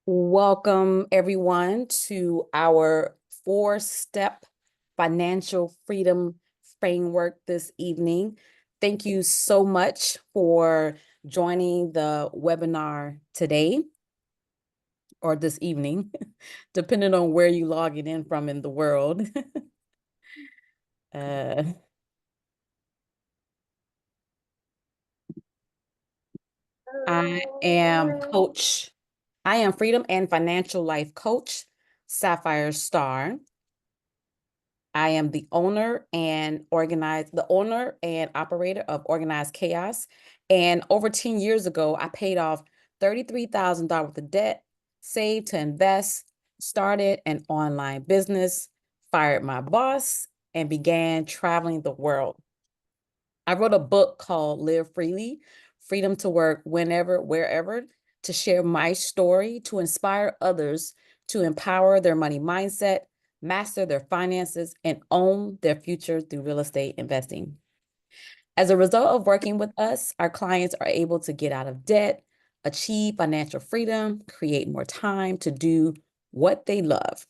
Welcome, everyone, to our four-step financial freedom framework this evening. Thank you so much for joining the webinar today or this evening, depending on where you log it in from in the world. uh, I am coach. I am Freedom and Financial Life Coach, Sapphire Star. I am the owner and operator of Organized Chaos. And over 10 years ago, I paid off $33,000 worth of debt, saved to invest, started an online business, fired my boss, and began traveling the world. I wrote a book called Live Freely, Freedom to Work Whenever, Wherever, to share my story, to inspire others to empower their money mindset, master their finances, and own their future through real estate investing. As a result of working with us, our clients are able to get out of debt, achieve financial freedom, create more time to do what they love.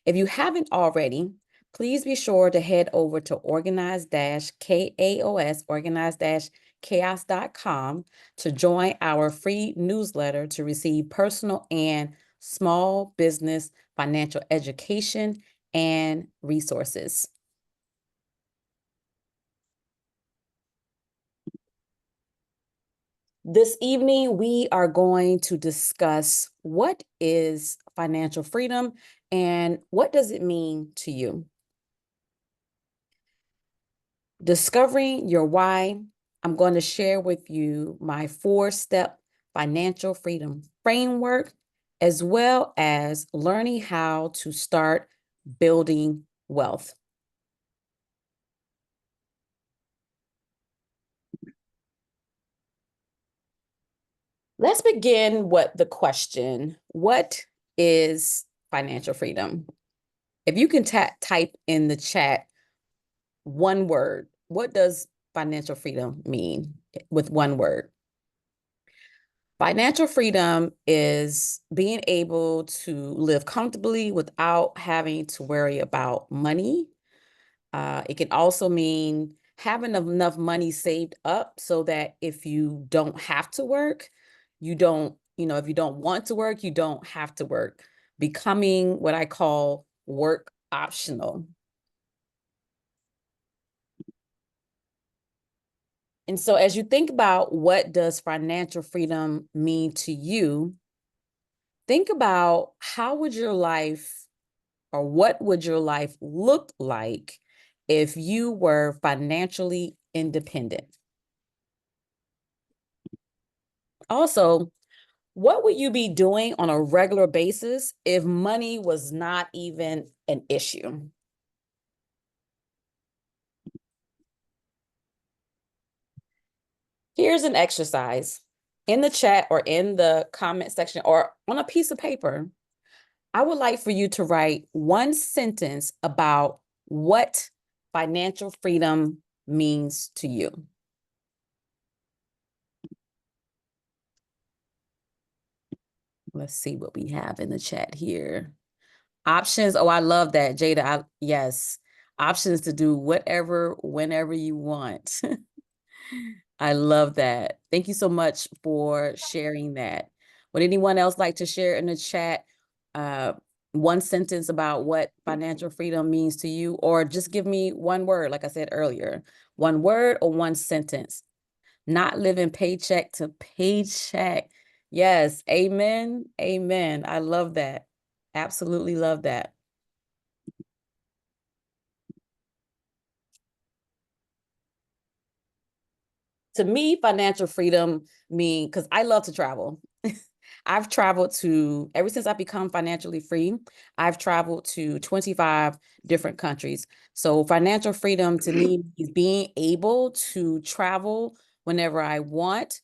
If you haven't already, please be sure to head over to organized-chaos.com to join our free newsletter to receive personal and small business financial education and resources. This evening, we are going to discuss what is financial freedom and what does it mean to you? Discovering your why, I'm going to share with you my four-step financial freedom framework, as well as learning how to start building wealth. Let's begin with the question, what is financial freedom? If you can type in the chat one word, what does financial freedom mean with one word? Financial freedom is being able to live comfortably without having to worry about money. It can also mean having enough money saved up so that if you don't have to work, if you don't want to work, you don't have to work. Becoming what I call work optional. And so as you think about what does financial freedom mean to you, think about how would your life or what would your life look like if you were financially independent? Also, what would you be doing on a regular basis if money was not even an issue? Here's an exercise. In the chat or in the comment section or on a piece of paper, I would like for you to write one sentence about what financial freedom means to you. Let's see what we have in the chat here. Options. Oh, I love that, Jada. Yes. Options to do whatever, whenever you want. I love that. Thank you so much for sharing that. Would anyone else like to share in the chat one sentence about what financial freedom means to you? Or just give me one word, like I said earlier, one word or one sentence. Not living paycheck to paycheck. Yes, amen, amen. I love that. Absolutely love that. To me, financial freedom means, because I love to travel. I've traveled to, ever since I've become financially free, I've traveled to 25 different countries. So financial freedom to me is being able to travel whenever I want,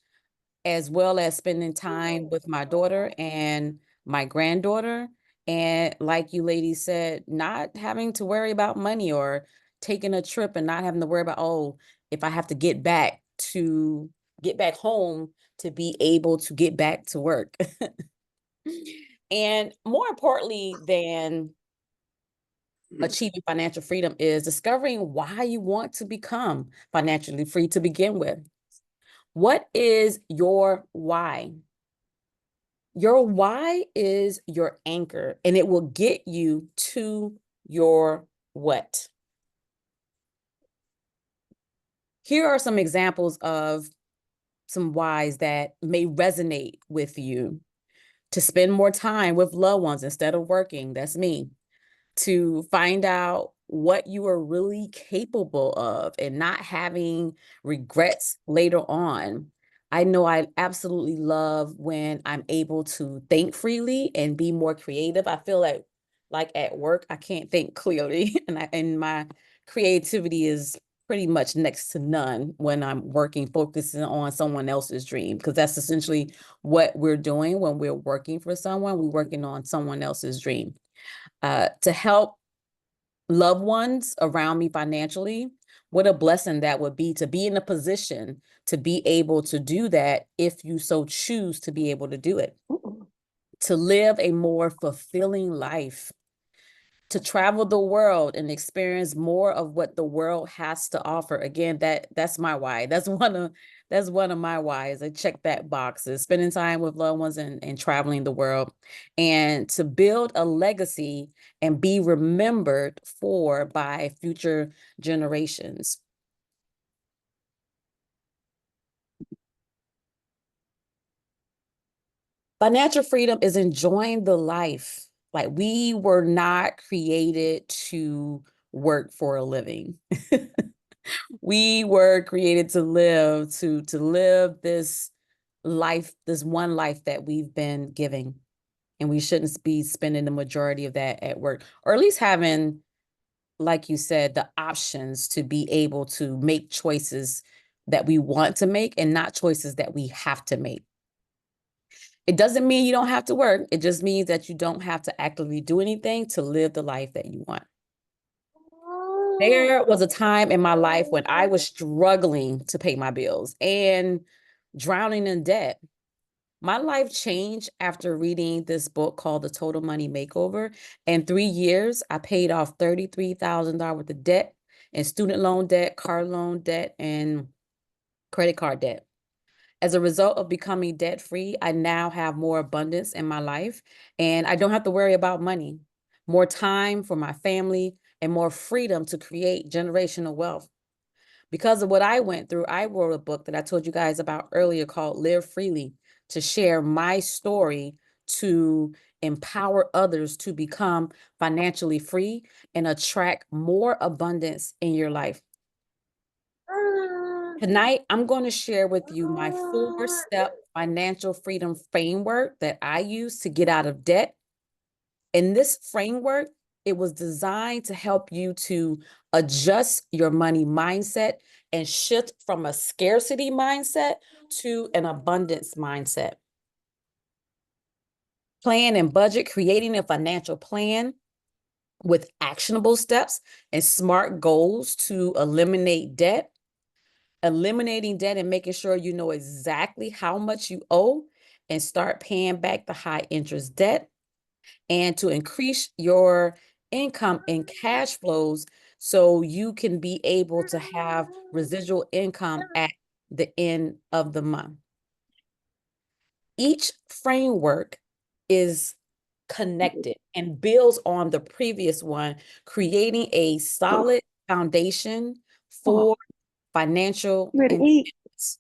as well as spending time with my daughter and my granddaughter. And like you ladies said, not having to worry about money or taking a trip and not having to worry about, oh, if I have to get back home to be able to get back to work. And more importantly than achieving financial freedom is discovering why you want to become financially free to begin with. What is your why? Your why is your anchor, and it will get you to your what. Here are some examples of some whys that may resonate with you. To spend more time with loved ones instead of working, that's me. To find out what you are really capable of and not having regrets later on. I know I absolutely love when I'm able to think freely and be more creative. I feel like at work, I can't think clearly and my creativity is pretty much next to none when I'm working, focusing on someone else's dream, because that's essentially what we're doing when we're working for someone. We're working on someone else's dream. To help loved ones around me financially, what a blessing that would be to be in a position to be able to do that if you so choose to be able to do it. To live a more fulfilling life, to travel the world and experience more of what the world has to offer. Again, that's my why. That's one of my whys. I check that box, is spending time with loved ones and traveling the world, and to build a legacy and be remembered for by future generations. Financial freedom is enjoying the life. Like, we were not created to work for a living. We were created to live, to live this life, this one life that we've been giving. And we shouldn't be spending the majority of that at work, or at least having, like you said, the options to be able to make choices that we want to make and not choices that we have to make. It doesn't mean you don't have to work. It just means that you don't have to actively do anything to live the life that you want. There was a time in my life when I was struggling to pay my bills and drowning in debt. My life changed after reading this book called The Total Money Makeover. In 3 years, I paid off $33,000 worth of debt and student loan debt, car loan debt, and credit card debt. As a result of becoming debt-free, I now have more abundance in my life, and I don't have to worry about money, more time for my family, and more freedom to create generational wealth. Because of what I went through, I wrote a book that I told you guys about earlier called Live Freely, to share my story, to empower others to become financially free and attract more abundance in your life. Tonight, I'm going to share with you my 4-step financial freedom framework that I use to get out of debt. In this framework, it was designed to help you to adjust your money mindset and shift from a scarcity mindset to an abundance mindset. Plan and budget, creating a financial plan with actionable steps and SMART goals to eliminate debt. Eliminating debt and making sure you know exactly how much you owe and start paying back the high interest debt, and to increase your income and cash flows so you can be able to have residual income at the end of the month. Each framework is connected and builds on the previous one, creating a solid foundation for financial independence.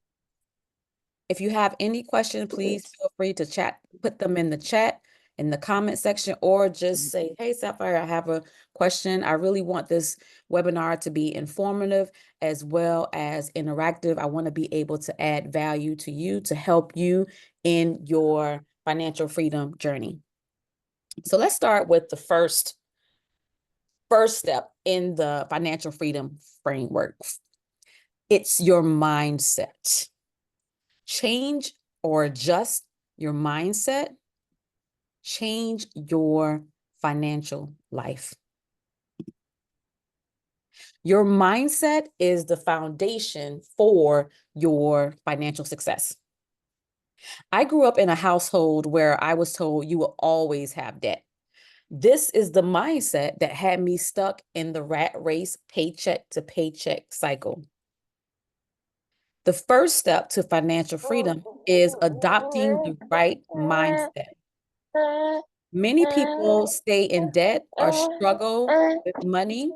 If you have any questions, please feel free to put them in the chat, in the comment section, or just say, hey, Sapphire, I have a question. I really want this webinar to be informative as well as interactive. I want to be able to add value to you to help you in your financial freedom journey. So let's start with the first step in the financial freedom framework. It's your mindset. Change or adjust your mindset, change your financial life. Your mindset is the foundation for your financial success. I grew up in a household where I was told you will always have debt. This is the mindset that had me stuck in the rat race, paycheck to paycheck cycle. The first step to financial freedom is adopting the right mindset. Many people stay in debt or struggle with money.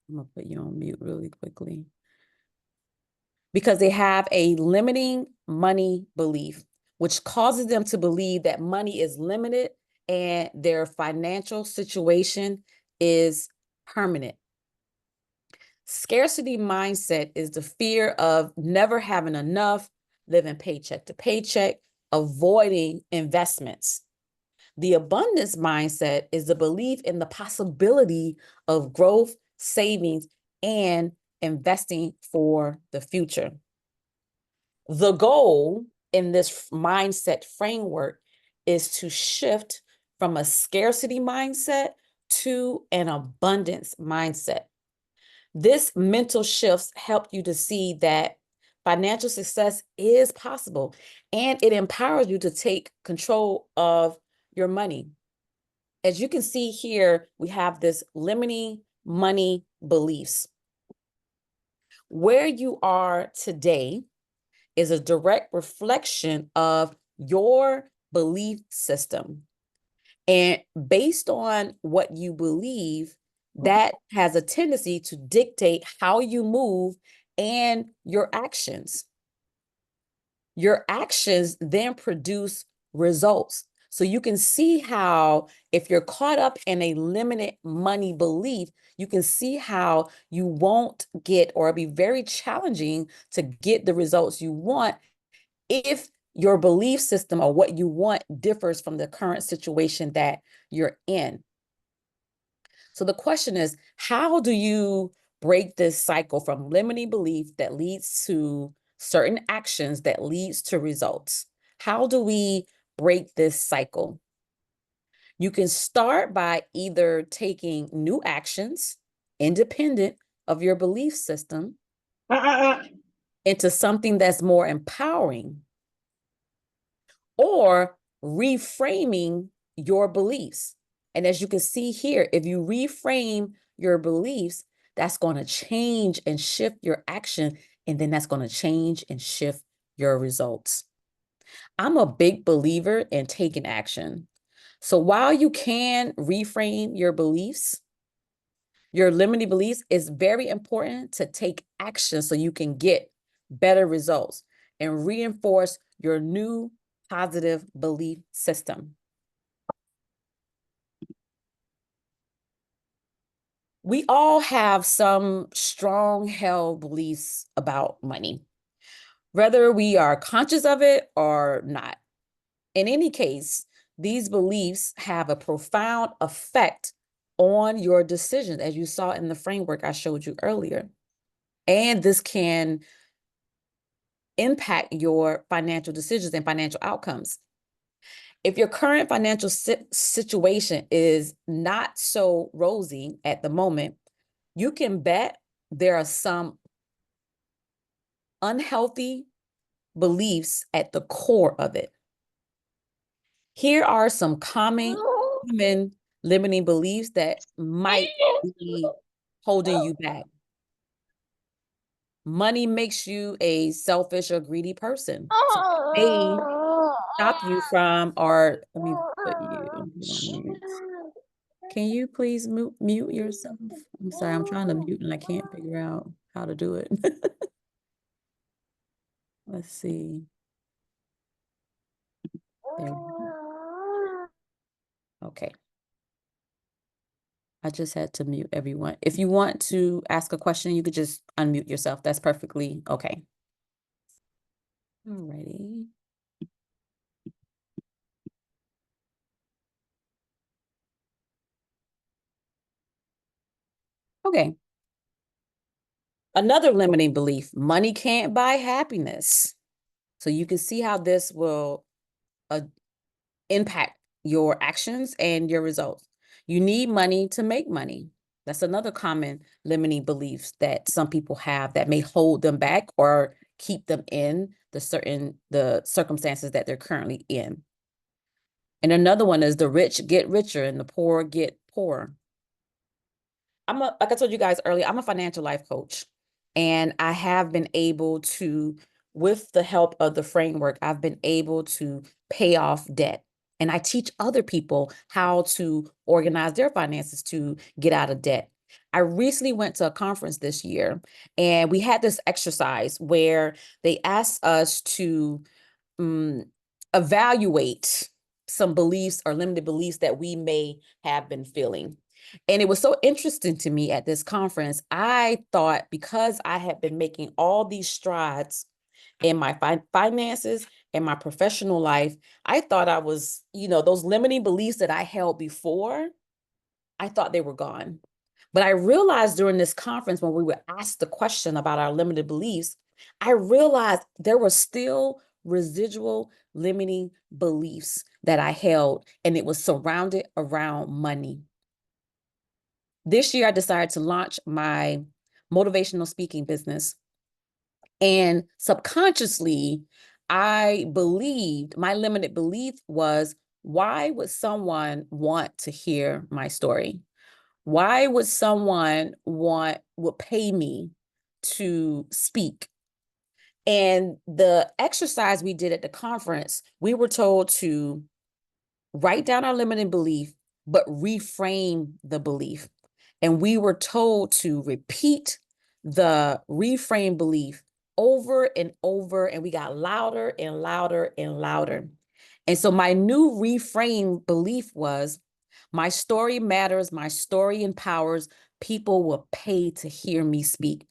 I'm gonna put you on mute really quickly. Because they have a limiting money belief, which causes them to believe that money is limited and their financial situation is permanent. Scarcity mindset is the fear of never having enough, living paycheck to paycheck, avoiding investments. The abundance mindset is the belief in the possibility of growth, savings, and investing for the future. The goal in this mindset framework is to shift from a scarcity mindset to an abundance mindset. This mental shifts help you to see that financial success is possible, and it empowers you to take control of your money. As you can see here, we have this limiting money beliefs. Where you are today is a direct reflection of your belief system. And based on what you believe, that has a tendency to dictate how you move and your actions. Your actions then produce results. So you can see how, if you're caught up in a limited money belief, you can see how you won't get, or it'll be very challenging to get the results you want if your belief system or what you want differs from the current situation that you're in. So the question is, how do you break this cycle from limiting belief that leads to certain actions that leads to results? How do we break this cycle? You can start by either taking new actions independent of your belief system into something that's more empowering, or reframing your beliefs. And as you can see here, if you reframe your beliefs, that's going to change and shift your action, and then that's going to change and shift your results. I'm a big believer in taking action. So while you can reframe your beliefs, your limiting beliefs, it's very important to take action so you can get better results and reinforce your new positive belief system. We all have some strong held beliefs about money, whether we are conscious of it or not. In any case, these beliefs have a profound effect on your decisions, as you saw in the framework I showed you earlier. And this can impact your financial decisions and financial outcomes. If your current financial situation is not so rosy at the moment, you can bet there are some unhealthy beliefs at the core of it. Here are some common limiting beliefs that might be holding you back. Money makes you a selfish or greedy person. So it may stop you from, or let me put you on mute. Can you please mute yourself? I'm sorry, I'm trying to mute and I can't figure out how to do it. Let's see. There we go. Okay. I just had to mute everyone. If you want to ask a question, you could just unmute yourself. That's perfectly okay. Alrighty. Okay. Another limiting belief, money can't buy happiness. So you can see how this will impact your actions and your results. You need money to make money. That's another common limiting beliefs that some people have that may hold them back or keep them in the circumstances that they're currently in. And another one is the rich get richer and the poor get poorer. Like I told you guys earlier, I'm a financial life coach, and I have been able to, with the help of the framework, I've been able to pay off debt. And I teach other people how to organize their finances to get out of debt. I recently went to a conference this year, and we had this exercise where they asked us to um, evaluate some beliefs or limited beliefs that we may have been feeling. And it was so interesting to me at this conference. I thought, because I had been making all these strides in my finances and my professional life, I thought I was, those limiting beliefs that I held before, I thought they were gone. But I realized during this conference, when we were asked the question about our limited beliefs, I realized there were still residual limiting beliefs that I held, and it was surrounded around money. This year, I decided to launch my motivational speaking business. And subconsciously, I believed, my limited belief was, why would someone want to hear my story? Why would someone would pay me to speak? And the exercise we did at the conference, we were told to write down our limiting belief, but reframe the belief. And we were told to repeat the reframe belief over and over, and we got louder and louder and louder. And so my new reframe belief was, my story matters, my story empowers, people will pay to hear me speak.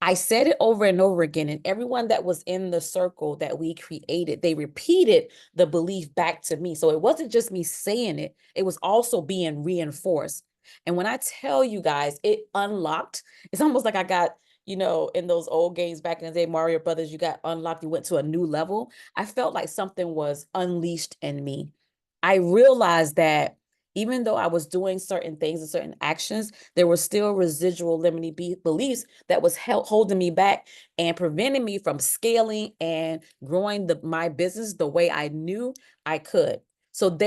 I said it over and over again, and everyone that was in the circle that we created, they repeated the belief back to me. So it wasn't just me saying it, it was also being reinforced. And when I tell you guys, it unlocked, it's almost like I got, in those old games back in the day, Mario Brothers, you got unlocked, you went to a new level. I felt like something was unleashed in me. I realized that even though I was doing certain things and certain actions, there were still residual limiting beliefs that was holding me back and preventing me from scaling and growing my business the way I knew I could. So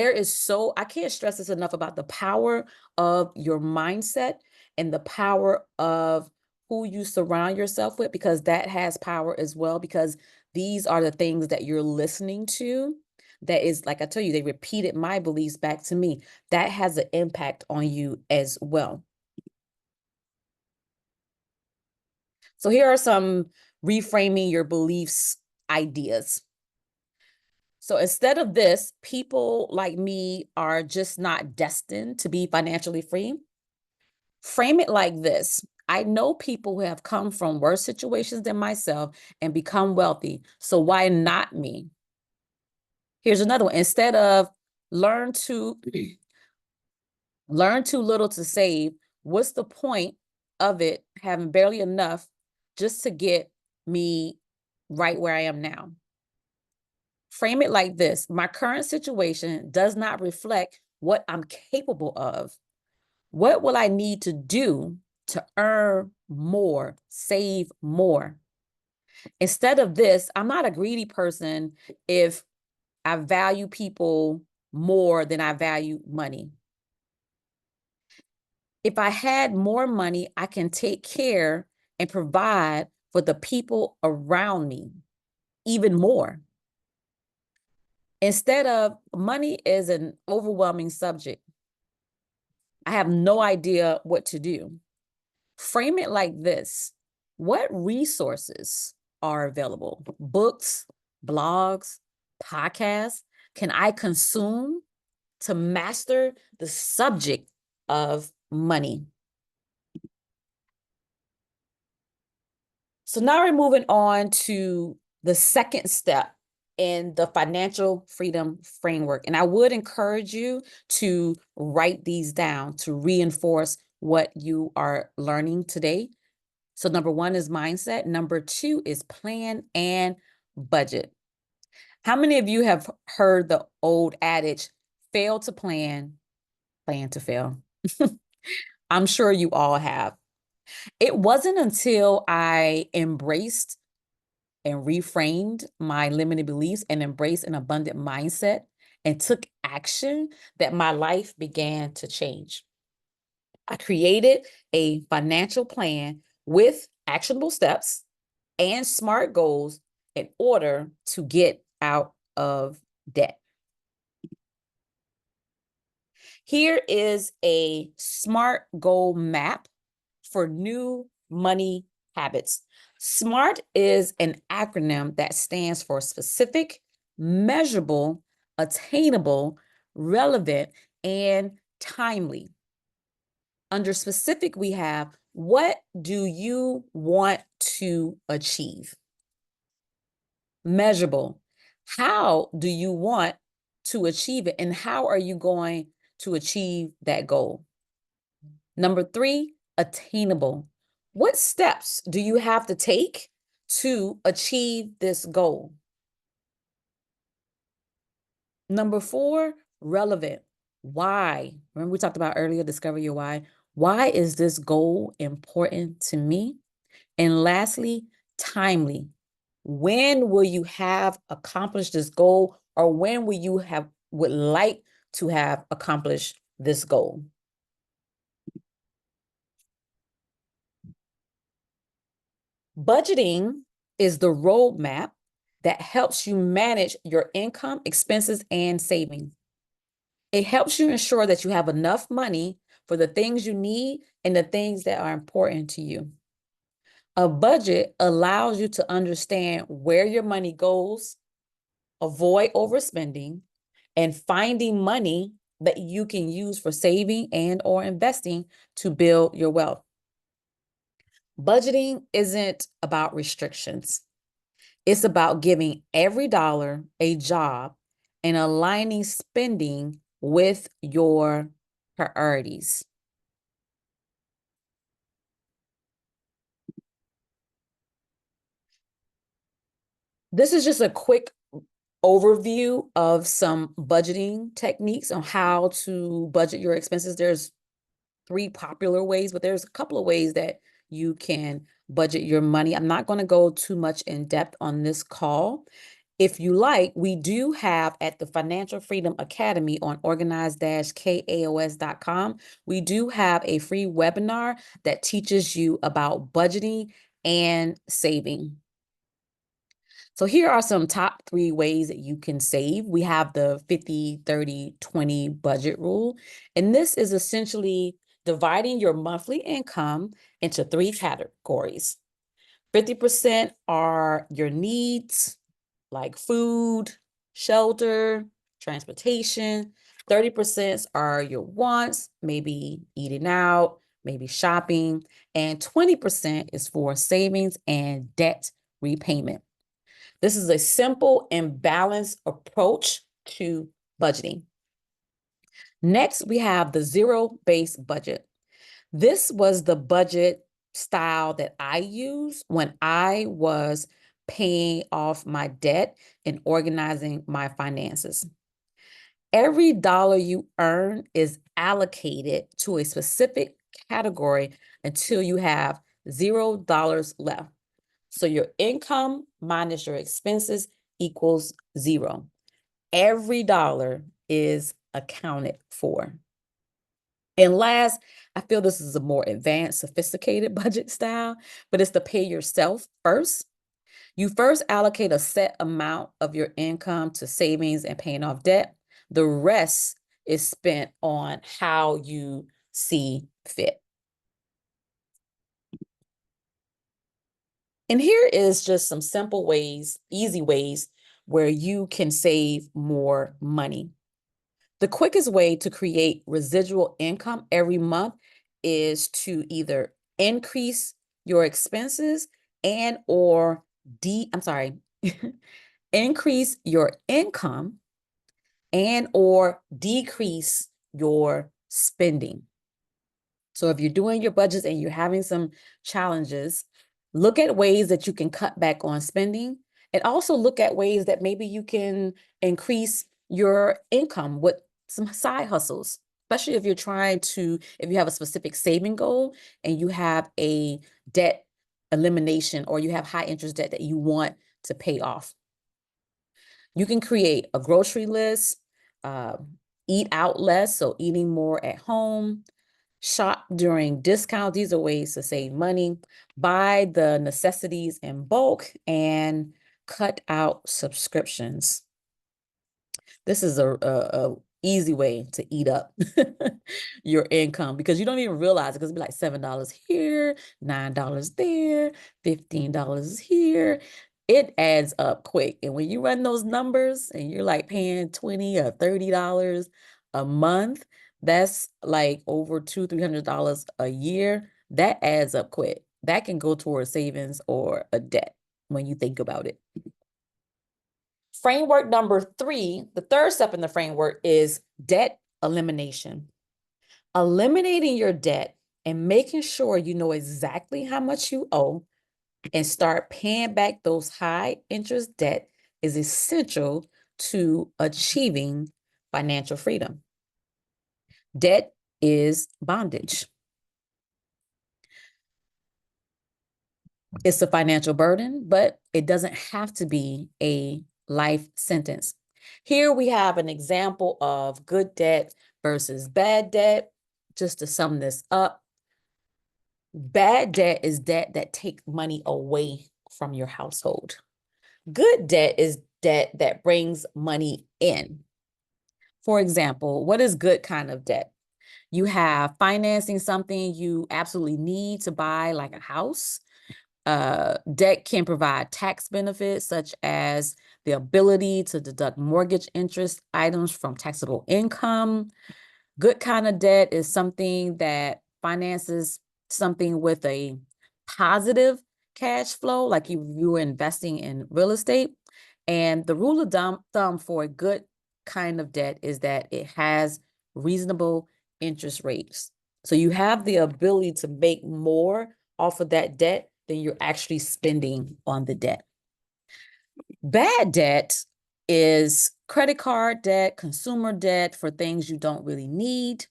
I can't stress this enough about the power of your mindset and the power of who you surround yourself with, because that has power as well, because these are the things that you're listening to. That is, like I tell you, they repeated my beliefs back to me. That has an impact on you as well. So here are some reframing your beliefs ideas. So instead of this, people like me are just not destined to be financially free. Frame it like this. I know people who have come from worse situations than myself and become wealthy. So why not me? Here's another one. Instead of learn too little to save, what's the point of it having barely enough just to get me right where I am now? Frame it like this. My current situation does not reflect what I'm capable of. What will I need to do to earn more, save more? Instead of this, I'm not a greedy person if I value people more than I value money. If I had more money, I can take care and provide for the people around me even more. Instead of, money is an overwhelming subject, I have no idea what to do. Frame it like this. What resources are available? Books, blogs, podcasts can I consume to master the subject of money? So now we're moving on to the second step in the financial freedom framework. And I would encourage you to write these down to reinforce what you are learning today. So number one is mindset. Number two is plan and budget. How many of you have heard the old adage, fail to plan, plan to fail? I'm sure you all have. It wasn't until I embraced and reframed my limited beliefs and embraced an abundant mindset and took action, that my life began to change. I created a financial plan with actionable steps and SMART goals in order to get out of debt. Here is a SMART goal map for new money habits. SMART is an acronym that stands for specific, measurable, attainable, relevant, and timely. Under specific, we have, what do you want to achieve? Measurable, how do you want to achieve it, and how are you going to achieve that goal? Number 3, attainable. What steps do you have to take to achieve this goal? Number 4, relevant. Why? Remember we talked about earlier, discover your why. Why is this goal important to me? And lastly, timely. When will you have accomplished this goal, or when will you would like to have accomplished this goal? Budgeting is the roadmap that helps you manage your income, expenses, and savings. It helps you ensure that you have enough money for the things you need and the things that are important to you. A budget allows you to understand where your money goes, avoid overspending, and finding money that you can use for saving and or investing to build your wealth. Budgeting isn't about restrictions. It's about giving every dollar a job and aligning spending with your priorities. This is just a quick overview of some budgeting techniques on how to budget your expenses. There's 3 popular ways, but there's a couple of ways that you can budget your money. I'm not going to go too much in depth on this call. If you like, we do have at the Financial Freedom Academy on organize-kaos.com, we do have a free webinar that teaches you about budgeting and saving. So here are some top 3 ways that you can save. We have the 50-30-20 budget rule, and this is essentially dividing your monthly income into 3 categories. 50% are your needs, like food, shelter, transportation. 30% are your wants, maybe eating out, maybe shopping, and 20% is for savings and debt repayment. This is a simple and balanced approach to budgeting. Next, we have the zero-based budget. This was the budget style that I used when I was paying off my debt and organizing my finances. Every dollar you earn is allocated to a specific category until you have $0 left. So your income minus your expenses equals 0. Every dollar is accounted for. And last, I feel this is a more advanced, sophisticated budget style, but it's to pay yourself first. You first allocate a set amount of your income to savings and paying off debt. The rest is spent on how you see fit. And here is just some simple ways, easy ways, where you can save more money. The quickest way to create residual income every month is to either increase your expenses and or increase your income and or decrease your spending. So if you're doing your budgets and you're having some challenges, look at ways that you can cut back on spending, and also look at ways that maybe you can increase your income with some side hustles, especially if you have a specific saving goal and you have a debt elimination or you have high interest debt that you want to pay off. You can create a grocery list, eat out less, so eating more at home, shop during discounts. These are ways to save money, buy the necessities in bulk, and cut out subscriptions. This is a easy way to eat up your income because you don't even realize it because it'll be like $7 here, $9 there, $15 here. It adds up quick. And when you run those numbers and you're like paying $20 or $30 a month, that's like over $200-300 a year. That adds up quick. That can go towards savings or a debt when you think about it. Framework number 3, the third step in the framework is debt elimination. Eliminating your debt and making sure you know exactly how much you owe and start paying back those high interest debt is essential to achieving financial freedom. Debt is bondage. It's a financial burden, but it doesn't have to be a life sentence. Here we have an example of good debt versus bad debt. Just to sum this up, bad debt is debt that takes money away from your household. Good debt is debt that brings money in. For example, what is good kind of debt? You have financing something you absolutely need to buy, like a house. Debt can provide tax benefits such as the ability to deduct mortgage interest items from taxable income. Good kind of debt is something that finances something with a positive cash flow, like you were investing in real estate. And the rule of thumb for a good kind of debt is that it has reasonable interest rates. So you have the ability to make more off of that debt than you're actually spending on the debt. Bad debt is credit card debt, consumer debt for things you don't really need,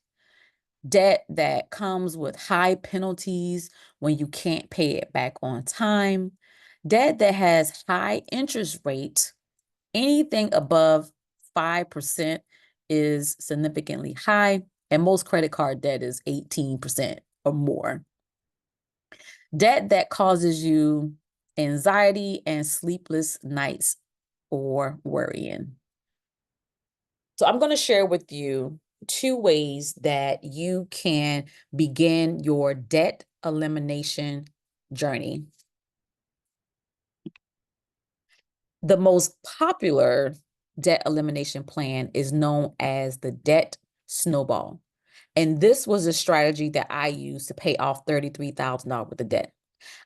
debt that comes with high penalties when you can't pay it back on time, debt that has high interest rates. Anything above 5% is significantly high, and most credit card debt is 18% or more. Debt that causes you anxiety and sleepless nights or worrying. So I'm going to share with you 2 ways that you can begin your debt elimination journey. The most popular debt elimination plan is known as the debt snowball. And this was a strategy that I used to pay off $33,000 worth of debt.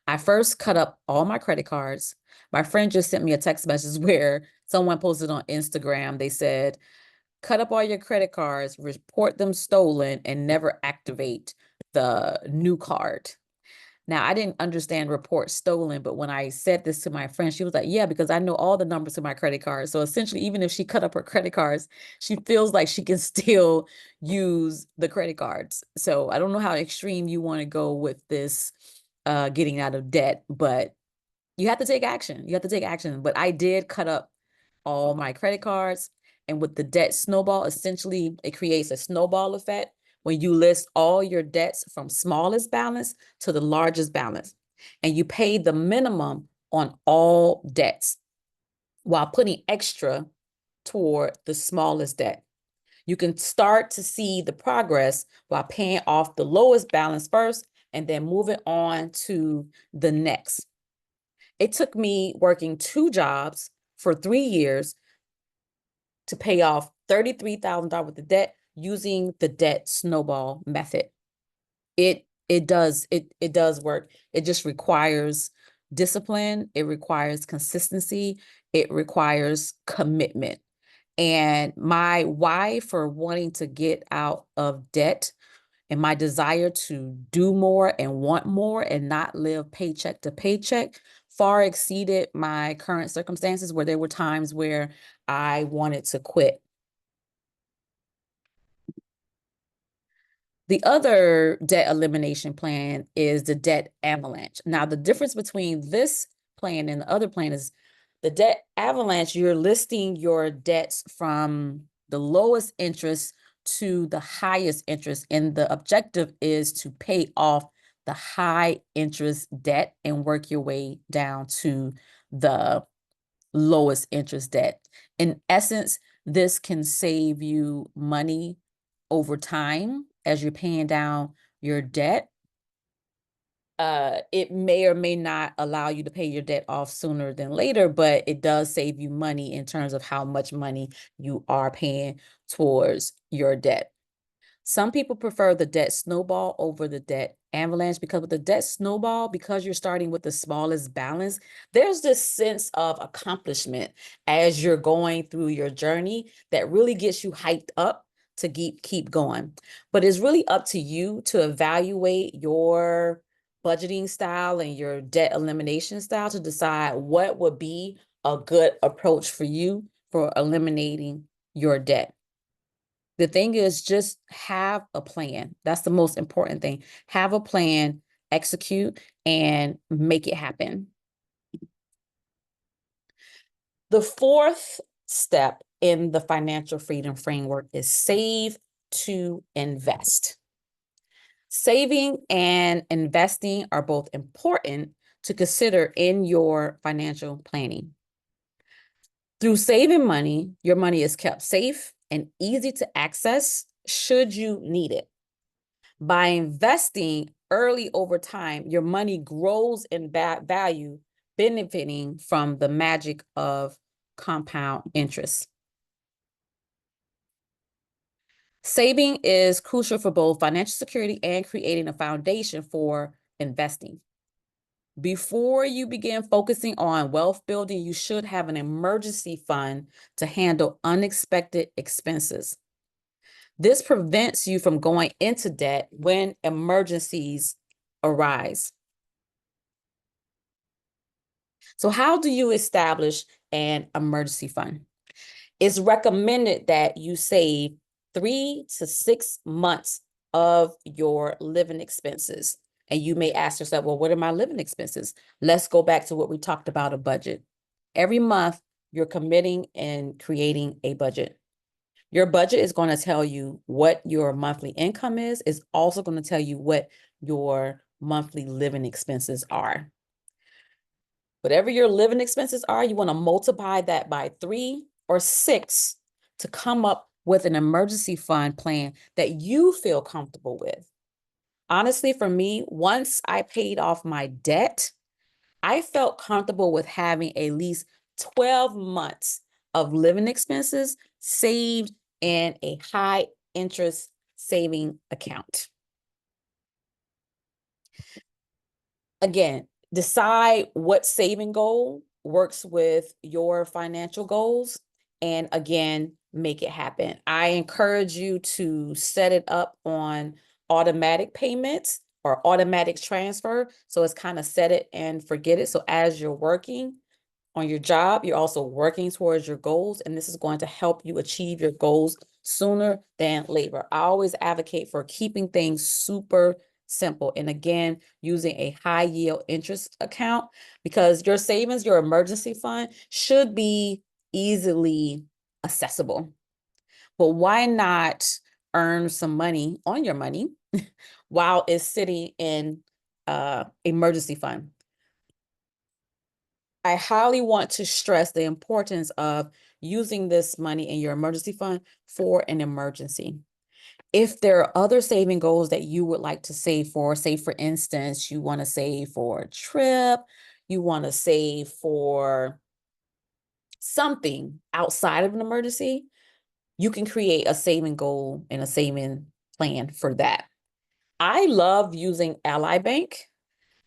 I first cut up all my credit cards. My friend just sent me a text message where someone posted on Instagram. They said, cut up all your credit cards, report them stolen, and never activate the new card. Now, I didn't understand report stolen, but when I said this to my friend, she was like, yeah, because I know all the numbers to my credit cards. So essentially, even if she cut up her credit cards, she feels like she can still use the credit cards. So I don't know how extreme you want to go with this getting out of debt, but you have to take action. You have to take action. But I did cut up all my credit cards. And with the debt snowball, essentially, it creates a snowball effect when you list all your debts from smallest balance to the largest balance. And you pay the minimum on all debts while putting extra toward the smallest debt. You can start to see the progress while paying off the lowest balance first and then moving on to the next. It took me working 2 jobs for 3 years to pay off $33,000 worth of debt using the debt snowball method. It does work. It just requires discipline. It requires consistency. It requires commitment. And my why for wanting to get out of debt and my desire to do more and want more and not live paycheck to paycheck far exceeded my current circumstances, where there were times where I wanted to quit. The other debt elimination plan is the debt avalanche. Now, the difference between this plan and the other plan is The debt avalanche, you're listing your debts from the lowest interest to the highest interest. And the objective is to pay off the high interest debt and work your way down to the lowest interest debt. In essence, this can save you money over time as you're paying down your debt. It may or may not allow you to pay your debt off sooner than later, but it does save you money in terms of how much money you are paying towards your debt. Some people prefer the debt snowball over the debt avalanche, because with the debt snowball, because you're starting with the smallest balance, there's this sense of accomplishment as you're going through your journey that really gets you hyped up to keep going. But it's really up to you to evaluate your budgeting style and your debt elimination style to decide what would be a good approach for you for eliminating your debt. The thing is, just have a plan. That's the most important thing. Have a plan, execute, and make it happen. The fourth step in the financial freedom framework is save to invest. Saving and investing are both important to consider in your financial planning. Through saving money, your money is kept safe and easy to access should you need it. By investing early over time, your money grows in value, benefiting from the magic of compound interest. Saving is crucial for both financial security and creating a foundation for investing. Before you begin focusing on wealth building, you should have an emergency fund to handle unexpected expenses. This prevents you from going into debt when emergencies arise. So how do you establish an emergency fund? It's recommended that you save 3 to 6 months of your living expenses. And you may ask yourself, well, what are my living expenses? Let's go back to what we talked about, a budget. Every month, you're committing and creating a budget. Your budget is going to tell you what your monthly income is. It's also going to tell you what your monthly living expenses are. Whatever your living expenses are, you want to multiply that by 3 or 6 to come up with an emergency fund plan that you feel comfortable with. Honestly, for me, once I paid off my debt, I felt comfortable with having at least 12 months of living expenses saved in a high interest saving account. Again, decide what saving goal works with your financial goals, and again, make it happen. I encourage you to set it up on automatic payments or automatic transfer. So it's kind of set it and forget it. So as you're working on your job, you're also working towards your goals, and this is going to help you achieve your goals sooner than later. I always advocate for keeping things super simple. And again, using a high yield interest account, because your savings, your emergency fund should be easily accessible. But why not earn some money on your money while it's sitting in emergency fund? I highly want to stress the importance of using this money in your emergency fund for an emergency. If there are other saving goals that you would like to save for, say for instance, you want to save for a trip, you want to save for something outside of an emergency, you can create a saving goal and a saving plan for that. I love using Ally Bank.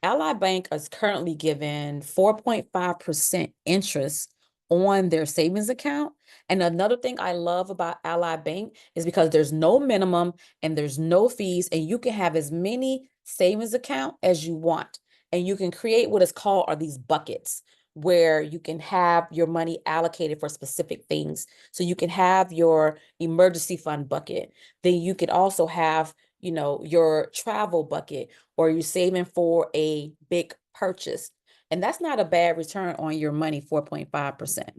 Ally Bank is currently giving 4.5% interest on their savings account. And another thing I love about Ally Bank is because there's no minimum and there's no fees, and you can have as many savings account as you want. And you can create what is called are these buckets, where you can have your money allocated for specific things. So you can have your emergency fund bucket. Then you could also have, your travel bucket, or you're saving for a big purchase. And that's not a bad return on your money, 4.5%.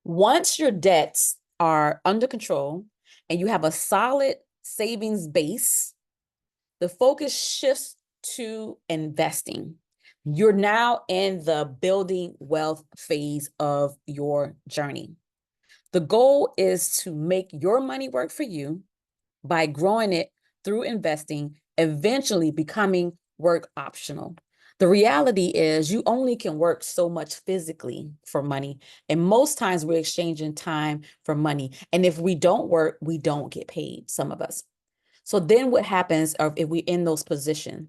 Once your debts are under control and you have a solid savings base, the focus shifts to investing. You're now in the building wealth phase of your journey. The goal is to make your money work for you by growing it through investing, eventually becoming work optional. The reality is you only can work so much physically for money. And most times we're exchanging time for money. And if we don't work, we don't get paid, some of us. So then what happens if we're in those positions?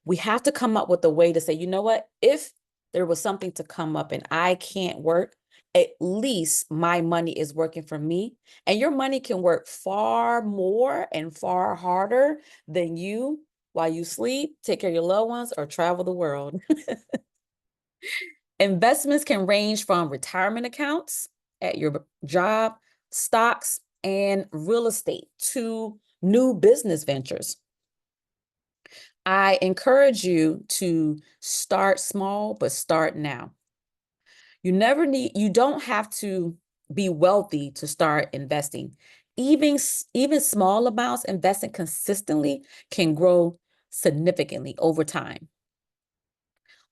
We have to come up with a way to say, you know what, if there was something to come up and I can't work, at least my money is working for me. And your money can work far more and far harder than you while you sleep, take care of your loved ones, or travel the world. Investments can range from retirement accounts at your job, stocks, and real estate to new business ventures. I encourage you to start small, but start now. You don't have to be wealthy to start investing. Even small amounts investing consistently can grow significantly over time.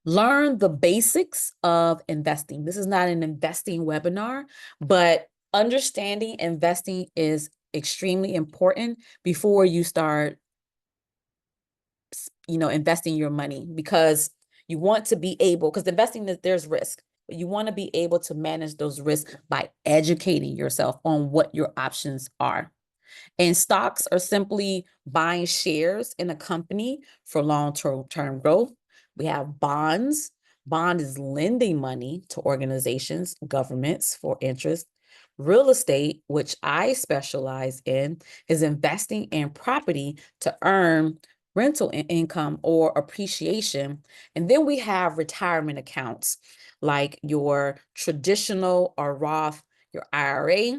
Learn the basics of investing. This is not an investing webinar, but understanding investing is extremely important before you start investing your money, because you want to be able, because investing, there's risk, but you want to be able to manage those risks by educating yourself on what your options are. And stocks are simply buying shares in a company for long-term growth. We have bonds. Bond is lending money to organizations, governments for interest. Real estate, which I specialize in, is investing in property to earn rental income or appreciation. And then we have retirement accounts like your traditional or Roth, your IRA,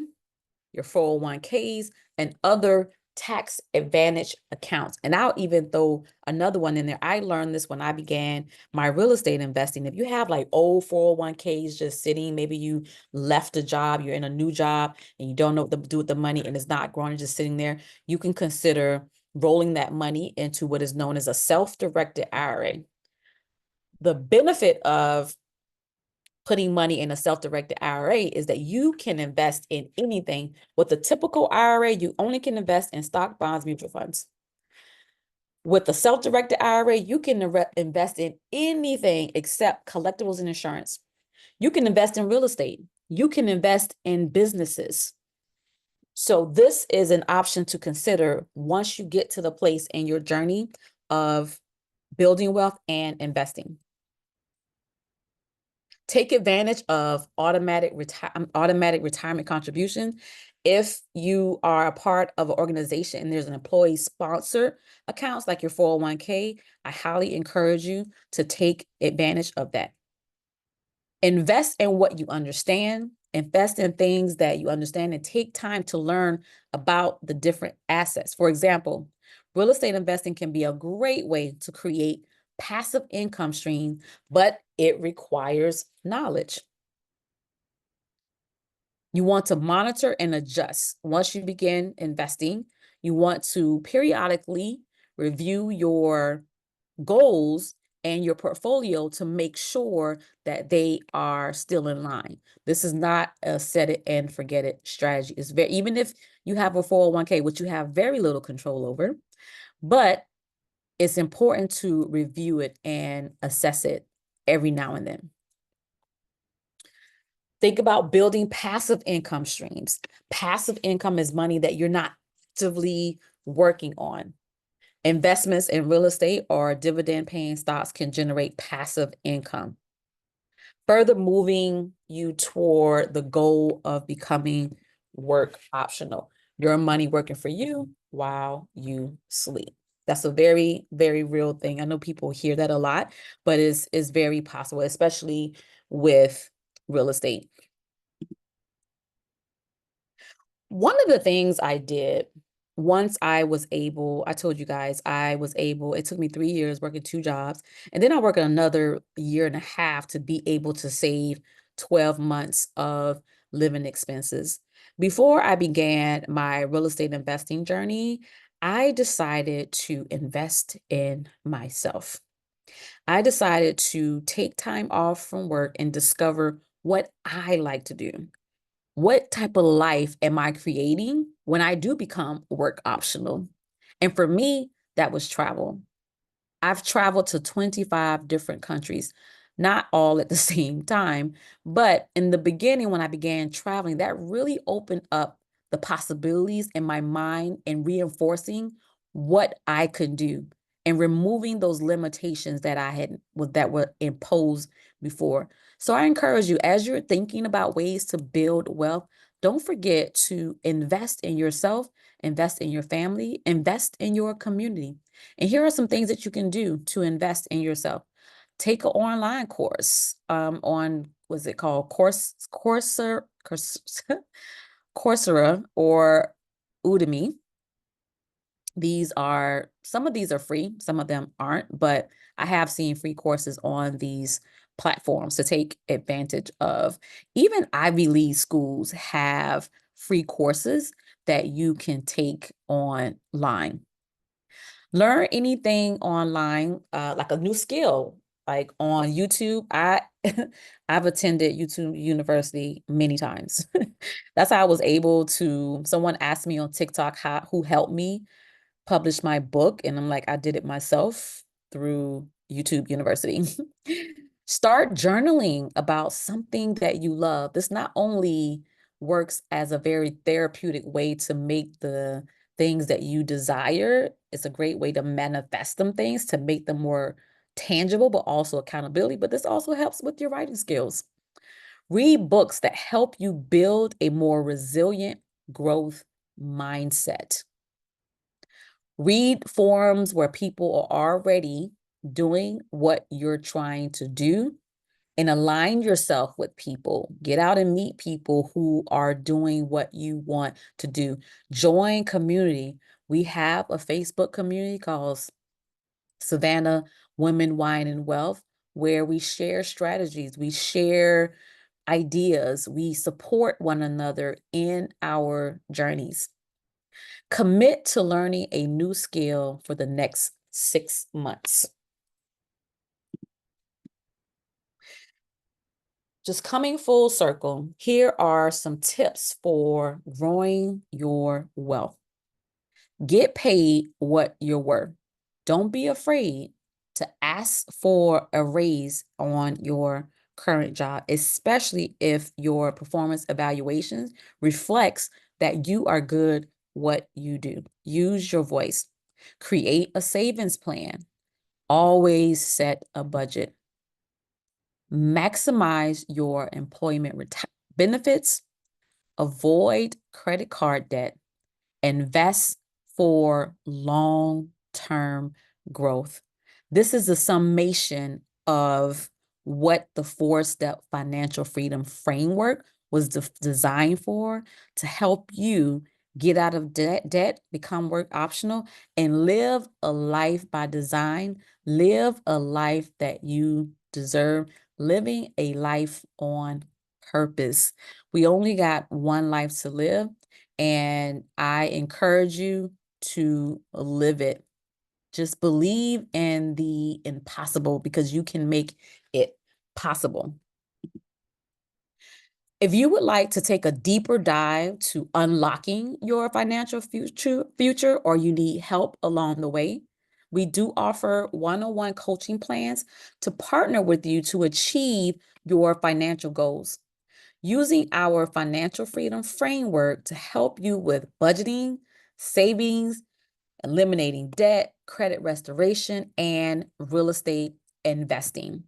your 401ks, and other tax advantage accounts. And I'll even throw another one in there. I learned this when I began my real estate investing. If you have like old 401ks just sitting, maybe you left a job, you're in a new job, and you don't know what to do with the money and it's not growing, just sitting there, you can consider rolling that money into what is known as a self-directed IRA. The benefit of putting money in a self-directed IRA is that you can invest in anything. With a typical IRA, you only can invest in stock, bonds, mutual funds. With the self-directed IRA, you can invest in anything except collectibles and insurance. You can invest in real estate. You can invest in businesses. So this is an option to consider once you get to the place in your journey of building wealth and investing. Take advantage of automatic retirement contribution. If you are a part of an organization and there's an employee sponsor accounts like your 401k, I highly encourage you to take advantage of that. Invest in what you understand. Invest in things that you understand and take time to learn about the different assets. For example, real estate investing can be a great way to create passive income stream, but it requires knowledge. You want to monitor and adjust. Once you begin investing, you want to periodically review your goals and your portfolio to make sure that they are still in line. This is not a set it and forget it strategy. It's very, even if you have a 401k, which you have very little control over, but it's important to review it and assess it every now and then. Think about building passive income streams. Passive income is money that you're not actively working on. Investments in real estate or dividend-paying stocks can generate passive income, further moving you toward the goal of becoming work optional. Your money working for you while you sleep. That's a very, very real thing. I know people hear that a lot, but it's very possible, especially with real estate. One of the things I did once I was able, I told you guys, I was able, it took me 3 years working 2 jobs. And then I worked another year and a half to be able to save 12 months of living expenses. Before I began my real estate investing journey, I decided to invest in myself. I decided to take time off from work and discover what I like to do. What type of life am I creating when I do become work optional? And for me, that was travel. I've traveled to 25 different countries, not all at the same time, but in the beginning, when I began traveling, that really opened up the possibilities in my mind and reinforcing what I could do and removing those limitations that I had that were imposed before. So I encourage you, as you're thinking about ways to build wealth, don't forget to invest in yourself, invest in your family, invest in your community. And here are some things that you can do to invest in yourself. Take an online course on, what's it called? Coursera or Udemy. Some of these are free, some of them aren't, but I have seen free courses on these platforms to take advantage of. Even Ivy League schools have free courses that you can take online. Learn anything online, like a new skill, like on YouTube. I've attended YouTube University many times. That's how I was able to, someone asked me on TikTok who helped me publish my book, and I'm like, I did it myself through YouTube University. Start journaling about something that you love. This not only works as a very therapeutic way to make the things that you desire, it's a great way to manifest them things to make them more tangible, but also accountability. But this also helps with your writing skills. Read books that help you build a more resilient growth mindset. Read forums where people are already doing what you're trying to do and align yourself with people. Get out and meet people who are doing what you want to do. Join community. We have a Facebook community called Savannah Women, Wine, and Wealth, where we share strategies, we share ideas, we support one another in our journeys. Commit to learning a new skill for the next 6 months. Just coming full circle, here are some tips for growing your wealth. Get paid what you're worth. Don't be afraid to ask for a raise on your current job, especially if your performance evaluations reflects that you are good what you do. Use your voice. Create a savings plan. Always set a budget. Maximize your employment benefits. Avoid credit card debt. Invest for long-term growth. This is a summation of what the 4-step financial freedom framework was designed for, to help you get out of debt, become work optional, and live a life by design, live a life that you deserve, living a life on purpose. We only got one life to live, and I encourage you to live it. Just believe in the impossible, because you can make it possible. If you would like to take a deeper dive to unlocking your financial future, or you need help along the way, we do offer one-on-one coaching plans to partner with you to achieve your financial goals, using our financial freedom framework to help you with budgeting, savings, eliminating debt, credit restoration, and real estate investing.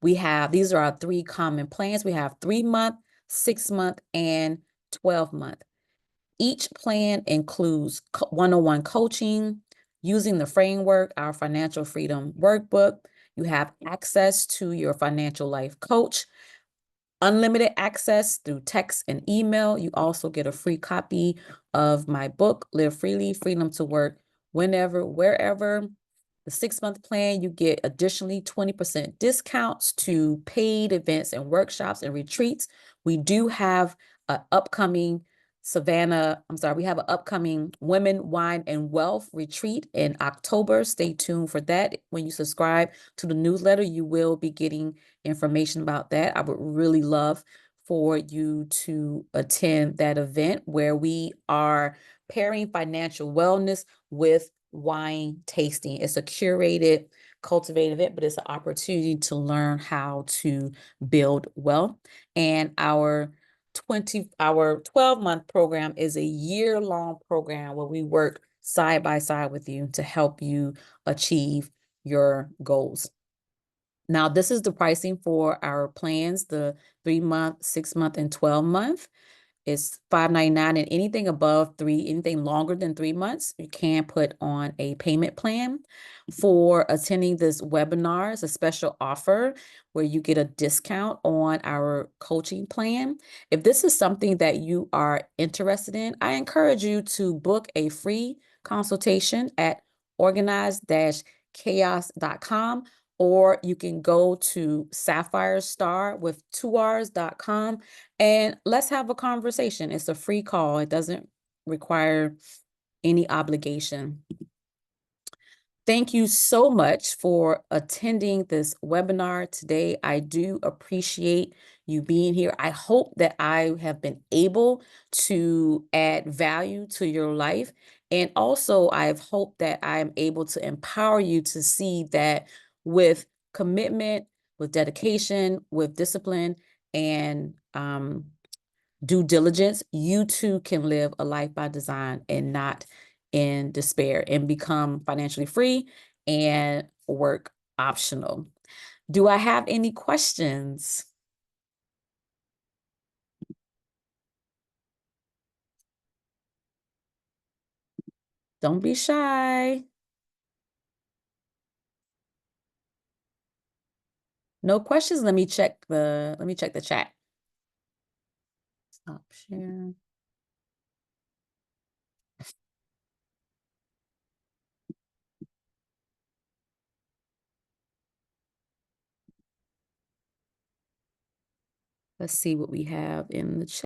These are our 3 common plans. We have 3-month, 6-month, and 12-month. Each plan includes one-on-one coaching, using the framework, our financial freedom workbook. You have access to your financial life coach, unlimited access through text and email. You also get a free copy of my book, Live Freely, Freedom to Work Whenever, Wherever. The 6-month plan, you get additionally 20% discounts to paid events and workshops and retreats. We do have an upcoming we have an upcoming Women, Wine, and Wealth retreat in October. Stay tuned for that. When you subscribe to the newsletter, you will be getting information about that. I would really love for you to attend that event where we are pairing financial wellness with wine tasting. It's a curated, cultivated event, but it's an opportunity to learn how to build wealth. And our 12-month program is a year-long program where we work side by side with you to help you achieve your goals. Now, this is the pricing for our plans, the 3-month, 6-month, and 12-month. It's $5.99, and anything anything longer than 3 months, you can put on a payment plan. For attending this webinar, it's a special offer where you get a discount on our coaching plan. If this is something that you are interested in, I encourage you to book a free consultation at organized-chaos.com, or you can go to SapphireStar with 2Rs.com and let's have a conversation. It's a free call. It doesn't require any obligation. Thank you so much for attending this webinar today. I do appreciate you being here. I hope that I have been able to add value to your life. And also, I've hoped that I am able to empower you to see that with commitment, with dedication, with discipline, and due diligence, you too can live a life by design and not in despair, and become financially free and work optional. Do I have any questions? Don't be shy. No questions? Let me check the chat. Stop share. Let's see what we have in the chat.